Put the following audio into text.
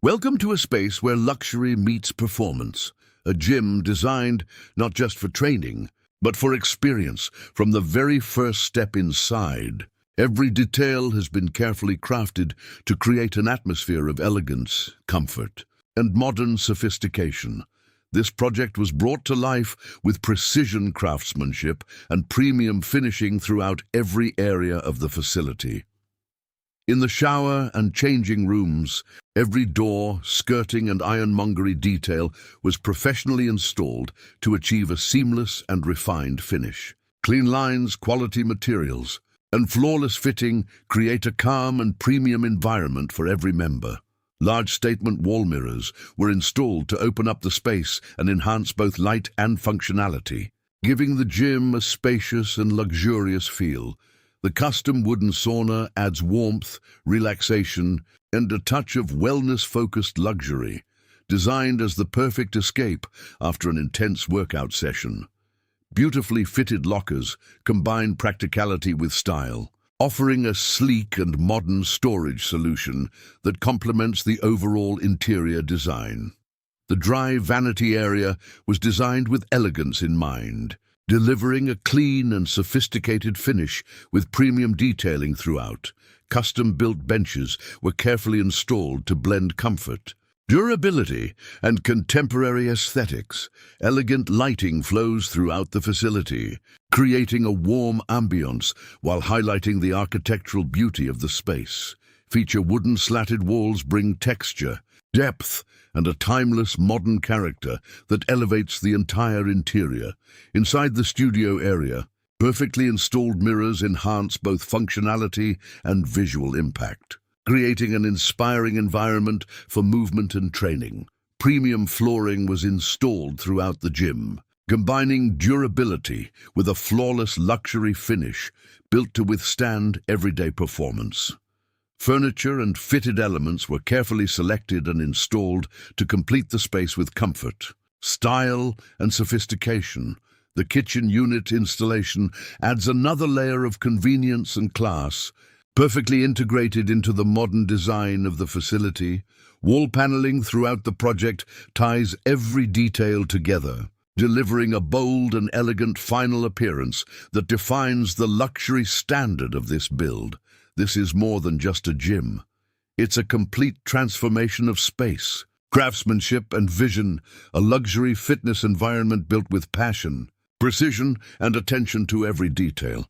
Welcome to a space where luxury meets performance. A gym designed not just for training, but for experience from the very first step inside. Every detail has been carefully crafted to create an atmosphere of elegance, comfort, and modern sophistication. This project was brought to life with precision craftsmanship and premium finishing throughout every area of the facility. In the shower and changing rooms, every door, skirting and ironmongery detail was professionally installed to achieve a seamless and refined finish. Clean lines, quality materials, and flawless fitting create a calm and premium environment for every member. Large statement wall mirrors were installed to open up the space and enhance both light and functionality, giving the gym a spacious and luxurious feel. The custom wooden sauna adds warmth, relaxation, and a touch of wellness-focused luxury, designed as the perfect escape after an intense workout session. Beautifully fitted lockers combine practicality with style, offering a sleek and modern storage solution that complements the overall interior design. The dry vanity area was designed with elegance in mind, delivering a clean and sophisticated finish with premium detailing throughout. Custom-built benches were carefully installed to blend comfort, durability, and contemporary aesthetics. Elegant lighting flows throughout the facility, creating a warm ambience while highlighting the architectural beauty of the space. Feature wooden slatted walls bring texture, depth, and a timeless modern character that elevates the entire interior. Inside the studio area, perfectly installed mirrors enhance both functionality and visual impact, creating an inspiring environment for movement and training. Premium flooring was installed throughout the gym, combining durability with a flawless luxury finish built to withstand everyday performance. Furniture and fitted elements were carefully selected and installed to complete the space with comfort, style, and sophistication. The kitchen unit installation adds another layer of convenience and class, perfectly integrated into the modern design of the facility. Wall paneling throughout the project ties every detail together, delivering a bold and elegant final appearance that defines the luxury standard of this build. This is more than just a gym. It's a complete transformation of space, craftsmanship and vision, a luxury fitness environment built with passion, precision, and attention to every detail.